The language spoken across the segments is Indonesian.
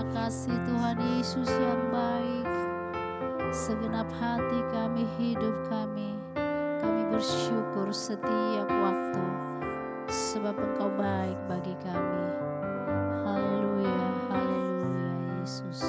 Terima kasih Tuhan Yesus yang baik. Segenap hati kami, hidup kami bersyukur setiap waktu, sebab Engkau baik bagi kami. Haleluya, haleluya Yesus.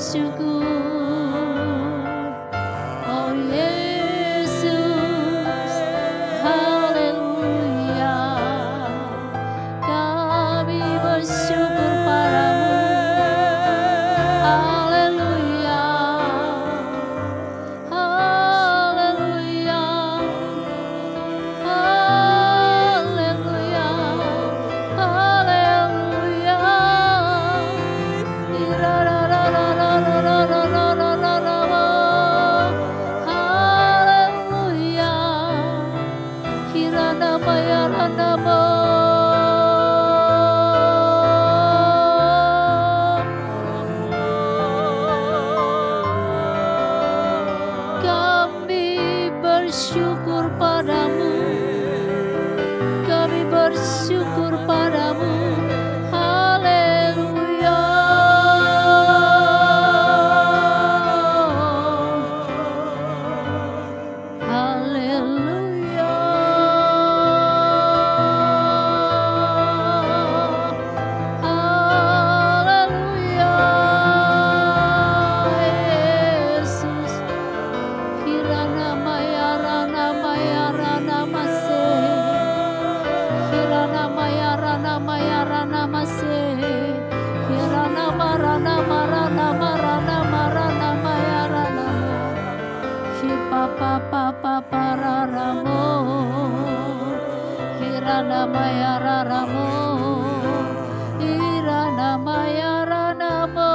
bersyukur, oh Yesus. marana mase, hirana marana marana marana marana mayarana, hipa papa papa raramo, hirana mayararamo, hirana mayaranamo.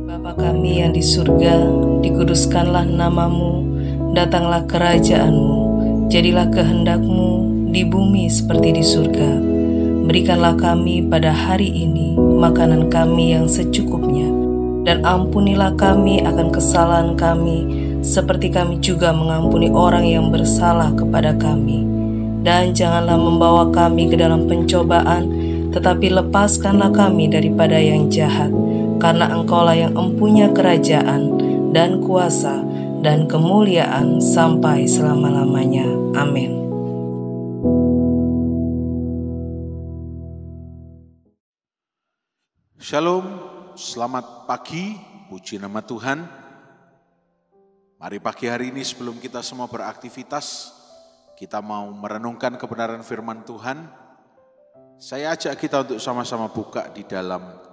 Bapa kami yang di surga, dikuduskanlah namamu, datanglah kerajaan-Mu, jadilah kehendak-Mu di bumi seperti di surga. Berikanlah kami pada hari ini makanan kami yang secukupnya, dan ampunilah kami akan kesalahan kami, seperti kami juga mengampuni orang yang bersalah kepada kami. Dan janganlah membawa kami ke dalam pencobaan, tetapi lepaskanlah kami daripada yang jahat. Karena Engkaulah yang empunya kerajaan dan kuasa dan kemuliaan sampai selama-lamanya. Amin. Shalom, selamat pagi, puji nama Tuhan. Mari pagi hari ini sebelum kita semua beraktivitas, kita mau merenungkan kebenaran firman Tuhan. Saya ajak kita untuk sama-sama buka di dalam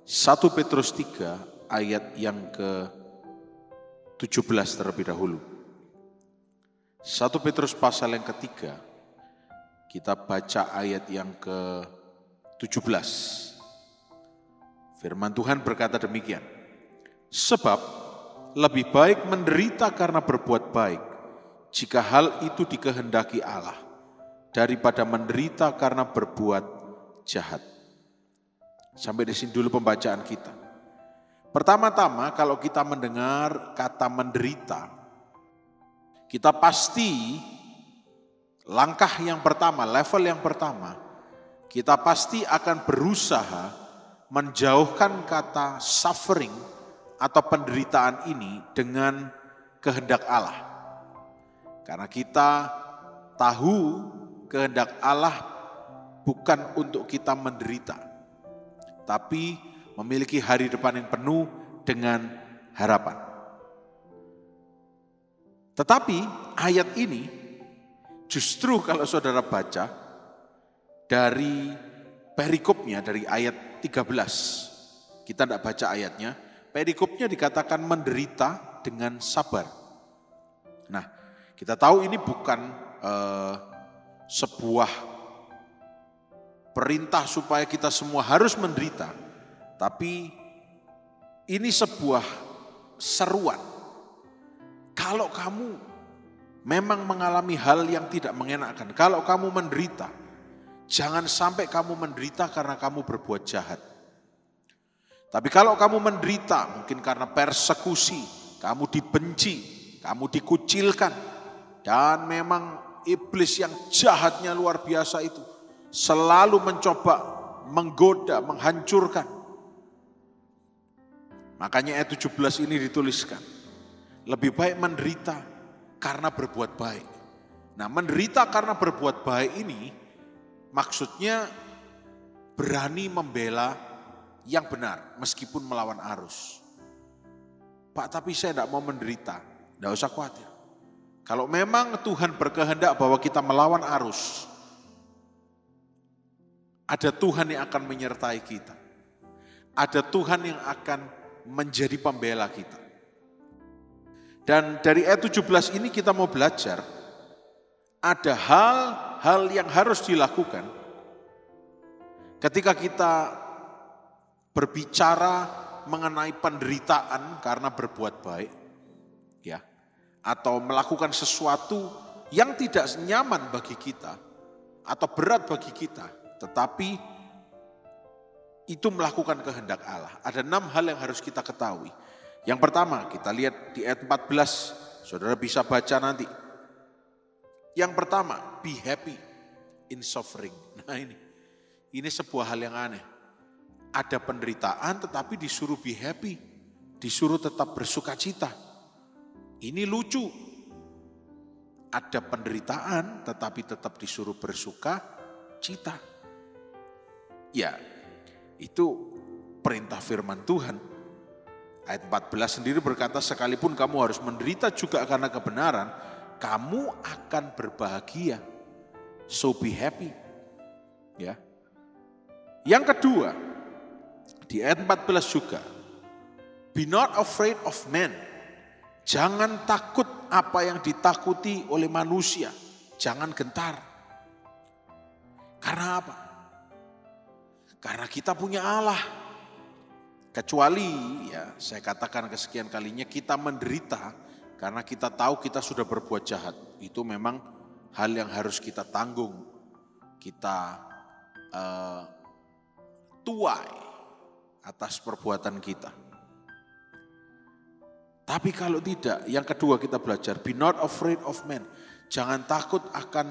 1 Petrus 3 ayat yang ke-17 terlebih dahulu. 1 Petrus pasal yang ketiga, kita baca ayat yang ke-17. Firman Tuhan berkata demikian, sebab lebih baik menderita karena berbuat baik, jika hal itu dikehendaki Allah, daripada menderita karena berbuat jahat. Sampai di sini dulu pembacaan kita. Pertama-tama kalau kita mendengar kata menderita, kita pasti langkah yang pertama, level yang pertama, kita pasti akan berusaha menjauhkan kata suffering atau penderitaan ini dengan kehendak Allah. Karena kita tahu kehendak Allah bukan untuk kita menderita, tapi memiliki hari depan yang penuh dengan harapan. Tetapi ayat ini justru kalau saudara baca dari perikopnya, dari ayat 13, kita tidak baca ayatnya, perikopnya dikatakan menderita dengan sabar. Nah, kita tahu ini bukan sebuah perintah supaya kita semua harus menderita, tapi ini sebuah seruan. Kalau kamu memang mengalami hal yang tidak mengenakan, kalau kamu menderita, jangan sampai kamu menderita karena kamu berbuat jahat. Tapi kalau kamu menderita mungkin karena persekusi, kamu dibenci, kamu dikucilkan, dan memang iblis yang jahatnya luar biasa itu selalu mencoba menggoda, menghancurkan. Makanya ayat 17 ini dituliskan, lebih baik menderita karena berbuat baik. Nah, menderita karena berbuat baik ini maksudnya berani membela yang benar meskipun melawan arus. Pak, tapi saya tidak mau menderita. Tidak usah khawatir. Kalau memang Tuhan berkehendak bahwa kita melawan arus, ada Tuhan yang akan menyertai kita. Ada Tuhan yang akan menjadi pembela kita. Dan dari ayat 17 ini kita mau belajar, ada hal-hal yang harus dilakukan ketika kita berbicara mengenai penderitaan karena berbuat baik, ya, atau melakukan sesuatu yang tidak nyaman bagi kita atau berat bagi kita, tetapi itu melakukan kehendak Allah. Ada 6 hal yang harus kita ketahui. Yang pertama, kita lihat di ayat 14, saudara bisa baca nanti. Yang pertama, be happy in suffering. Nah, ini sebuah hal yang aneh. Ada penderitaan tetapi disuruh be happy, disuruh tetap bersuka cita. Ini lucu. Ada penderitaan tetapi tetap disuruh bersuka cita. Ya, itu perintah firman Tuhan. Ayat 14 sendiri berkata, sekalipun kamu harus menderita juga karena kebenaran, kamu akan berbahagia. So be happy. Ya. Yang kedua, di ayat 14 juga, be not afraid of men. Jangan takut apa yang ditakuti oleh manusia. Jangan gentar. Karena apa? Karena kita punya Allah. Kecuali, ya saya katakan kesekian kalinya, kita menderita karena kita tahu kita sudah berbuat jahat. Itu memang hal yang harus kita tanggung. Kita tuai atas perbuatan kita. Tapi kalau tidak, yang kedua kita belajar, be not afraid of men. Jangan takut akan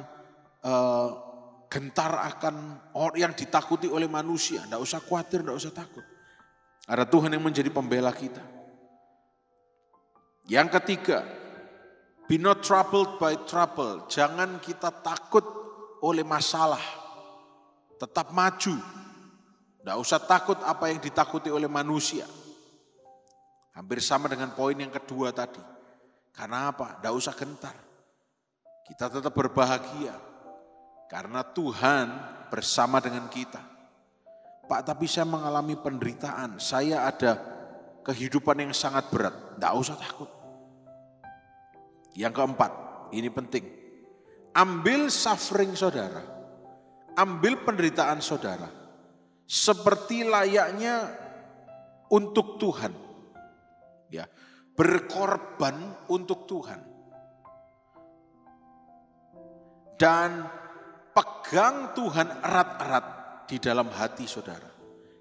gentar akan orang yang ditakuti oleh manusia. Tidak usah khawatir, tidak usah takut. Ada Tuhan yang menjadi pembela kita. Yang ketiga, be not troubled by trouble. Jangan kita takut oleh masalah. Tetap maju. Tidak usah takut apa yang ditakuti oleh manusia. Hampir sama dengan poin yang kedua tadi. Karena apa? Tidak usah gentar. Kita tetap berbahagia. Karena Tuhan bersama dengan kita. Pak, tapi saya mengalami penderitaan. Saya ada kehidupan yang sangat berat. Tidak usah takut. Yang keempat, ini penting. Ambil suffering saudara. Ambil penderitaan saudara. Seperti layaknya untuk Tuhan. Ya, berkorban untuk Tuhan. Dan pegang Tuhan erat-erat di dalam hati saudara.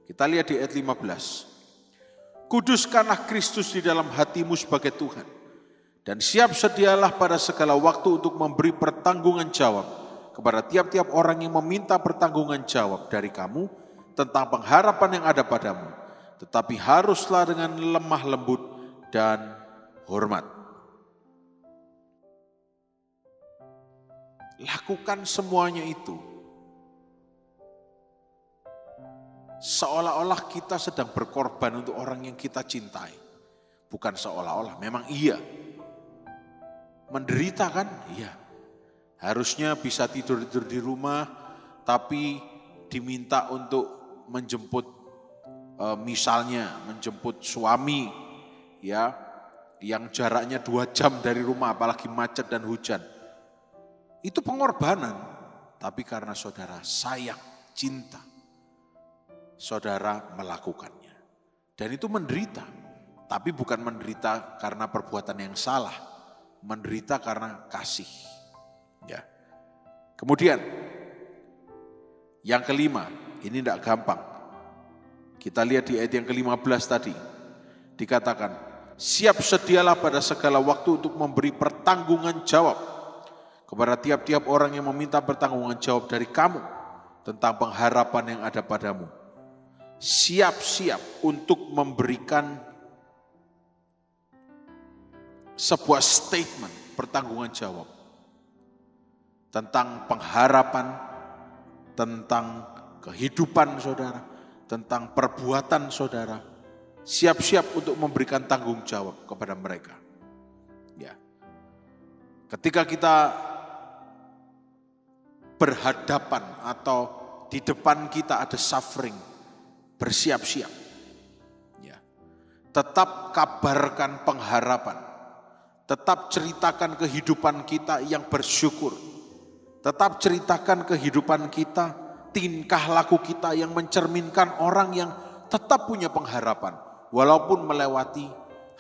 Kita lihat di ayat 15. Kuduskanlah Kristus di dalam hatimu sebagai Tuhan. Dan siap sedialah pada segala waktu untuk memberi pertanggungan jawab kepada tiap-tiap orang yang meminta pertanggungan jawab dari kamu tentang pengharapan yang ada padamu. Tetapi haruslah dengan lemah lembut dan hormat. Lakukan semuanya itu seolah-olah kita sedang berkorban untuk orang yang kita cintai. Bukan seolah-olah, memang iya. Menderita kan? Iya. Harusnya bisa tidur-tidur di rumah, tapi diminta untuk menjemput, misalnya menjemput suami, ya, yang jaraknya 2 jam dari rumah, apalagi macet dan hujan. Itu pengorbanan, tapi karena saudara sayang, cinta, saudara melakukannya. Dan itu menderita. Tapi bukan menderita karena perbuatan yang salah, menderita karena kasih. Ya. Kemudian yang kelima, ini tidak gampang. Kita lihat di ayat yang ke-15 tadi, dikatakan, siap sedialah pada segala waktu untuk memberi pertanggungan jawab kepada tiap-tiap orang yang meminta pertanggungan jawab dari kamu tentang pengharapan yang ada padamu. Siap-siap untuk memberikan sebuah statement pertanggungan jawab tentang pengharapan, tentang kehidupan saudara, tentang perbuatan saudara. Siap-siap untuk memberikan tanggung jawab kepada mereka. Ya. Ketika kita berhadapan atau di depan kita ada suffering, bersiap-siap. Ya. Tetap kabarkan pengharapan. Tetap ceritakan kehidupan kita yang bersyukur. Tetap ceritakan kehidupan kita, tingkah laku kita yang mencerminkan orang yang tetap punya pengharapan, walaupun melewati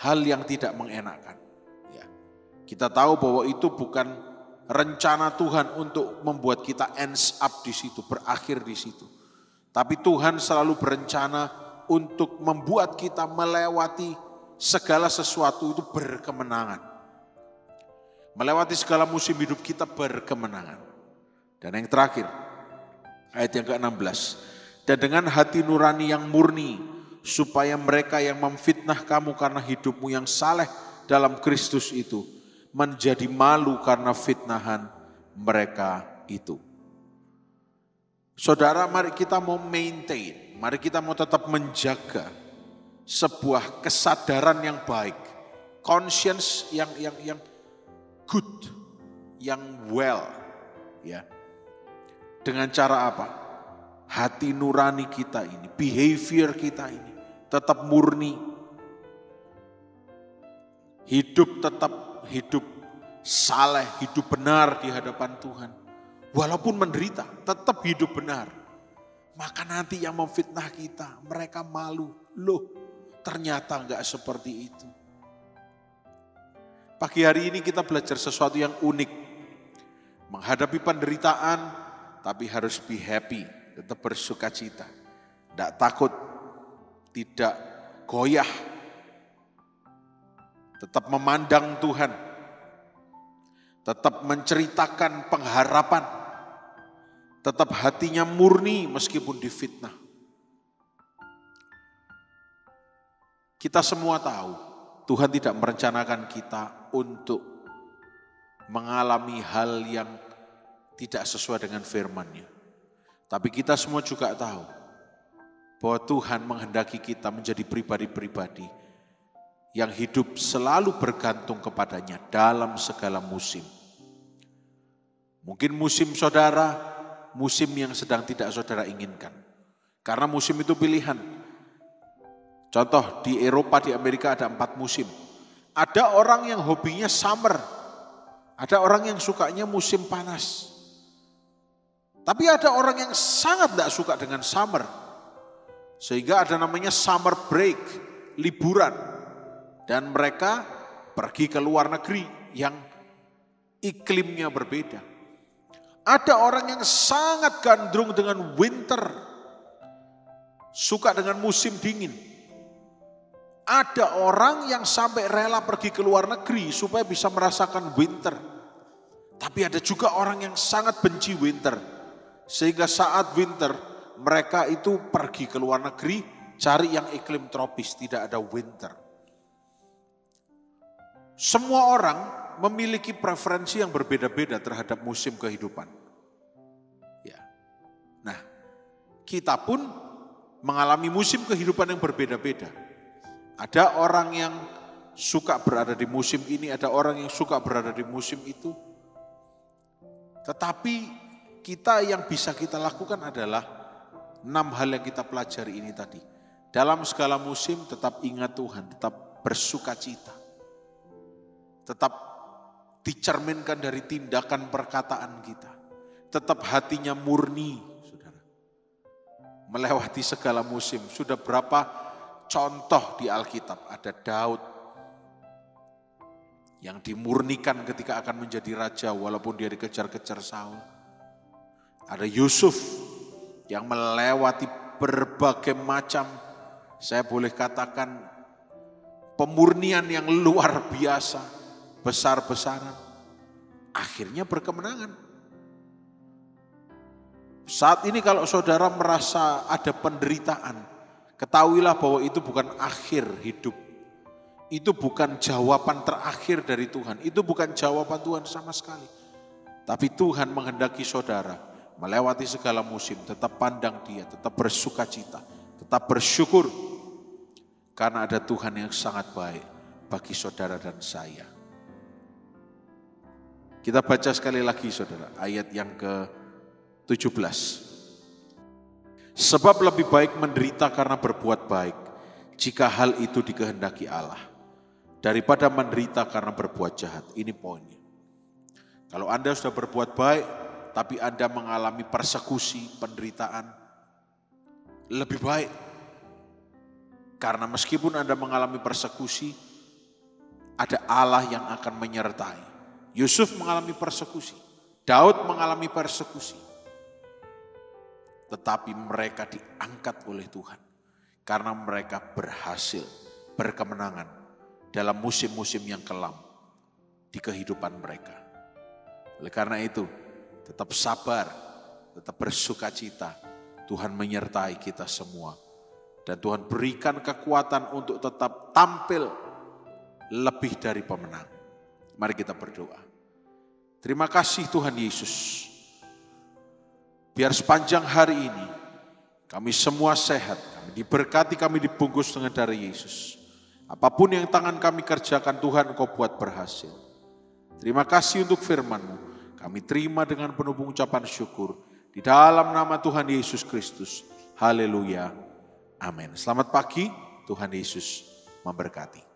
hal yang tidak mengenakan. Ya. Kita tahu bahwa itu bukan rencana Tuhan untuk membuat kita ends up di situ, berakhir di situ. Tapi Tuhan selalu berencana untuk membuat kita melewati segala sesuatu itu berkemenangan. Melewati segala musim hidup kita berkemenangan. Dan yang terakhir, ayat yang ke-16. Dan dengan hati nurani yang murni, supaya mereka yang memfitnah kamu karena hidupmu yang saleh dalam Kristus itu, menjadi malu karena fitnahan mereka itu. Saudara, mari kita mau maintain, mari kita mau tetap menjaga sebuah kesadaran yang baik, conscience yang good, yang well, ya. Dengan cara apa? Hati nurani kita ini, behavior kita ini tetap murni. Hidup tetap hidup saleh, hidup benar di hadapan Tuhan. Walaupun menderita, tetap hidup benar. Maka nanti yang memfitnah kita, mereka malu. Loh, ternyata enggak seperti itu. Pagi hari ini kita belajar sesuatu yang unik. Menghadapi penderitaan, tapi harus be happy, tetap bersuka cita. Tidak takut, tidak goyah. Tetap memandang Tuhan. Tetap menceritakan pengharapan. Tetap hatinya murni meskipun difitnah. Kita semua tahu, Tuhan tidak merencanakan kita untuk mengalami hal yang tidak sesuai dengan firman-Nya. Tapi kita semua juga tahu bahwa Tuhan menghendaki kita menjadi pribadi-pribadi yang hidup selalu bergantung kepadanya dalam segala musim. Mungkin musim saudara, musim yang sedang tidak saudara inginkan. Karena musim itu pilihan. Contoh di Eropa, di Amerika ada 4 musim. Ada orang yang hobinya summer. Ada orang yang sukanya musim panas. Tapi ada orang yang sangat tidak suka dengan summer. Sehingga ada namanya summer break, liburan. Dan mereka pergi ke luar negeri yang iklimnya berbeda. Ada orang yang sangat gandrung dengan winter. Suka dengan musim dingin. Ada orang yang sampai rela pergi ke luar negeri supaya bisa merasakan winter. Tapi ada juga orang yang sangat benci winter. Sehingga saat winter mereka itu pergi ke luar negeri cari yang iklim tropis, tidak ada winter. Semua orang memiliki preferensi yang berbeda-beda terhadap musim kehidupan. Ya. Nah, kita pun mengalami musim kehidupan yang berbeda-beda. Ada orang yang suka berada di musim ini, ada orang yang suka berada di musim itu. Tetapi kita yang bisa kita lakukan adalah 6 hal yang kita pelajari ini tadi. Dalam segala musim tetap ingat Tuhan, tetap bersuka cita. Tetap dicerminkan dari tindakan perkataan kita. Tetap hatinya murni, saudara. Melewati segala musim. Sudah berapa contoh di Alkitab, ada Daud yang dimurnikan ketika akan menjadi raja walaupun dia dikejar-kejar Saul. Ada Yusuf yang melewati berbagai macam, saya boleh katakan pemurnian yang luar biasa, besar-besaran. Akhirnya berkemenangan. Saat ini kalau saudara merasa ada penderitaan, ketahuilah bahwa itu bukan akhir hidup. Itu bukan jawaban terakhir dari Tuhan. Itu bukan jawaban Tuhan sama sekali. Tapi Tuhan menghendaki saudara melewati segala musim, tetap pandang Dia, tetap bersukacita, tetap bersyukur. Karena ada Tuhan yang sangat baik bagi saudara dan saya. Kita baca sekali lagi saudara, ayat yang ke-17. Sebab lebih baik menderita karena berbuat baik, jika hal itu dikehendaki Allah, daripada menderita karena berbuat jahat. Ini poinnya. Kalau Anda sudah berbuat baik, tapi Anda mengalami persekusi, penderitaan, lebih baik. Karena meskipun Anda mengalami persekusi, ada Allah yang akan menyertai. Yusuf mengalami persekusi, Daud mengalami persekusi. Tetapi mereka diangkat oleh Tuhan. Karena mereka berhasil, berkemenangan dalam musim-musim yang kelam di kehidupan mereka. Oleh karena itu, tetap sabar, tetap bersukacita. Tuhan menyertai kita semua. Dan Tuhan berikan kekuatan untuk tetap tampil lebih dari pemenang. Mari kita berdoa. Terima kasih Tuhan Yesus. Biar sepanjang hari ini kami semua sehat, kami diberkati, kami dibungkus dengan darah Yesus. Apapun yang tangan kami kerjakan Tuhan Engkau buat berhasil. Terima kasih untuk firman-Mu. Kami terima dengan penuh pengucapan syukur. Di dalam nama Tuhan Yesus Kristus. Haleluya. Amin. Selamat pagi, Tuhan Yesus memberkati.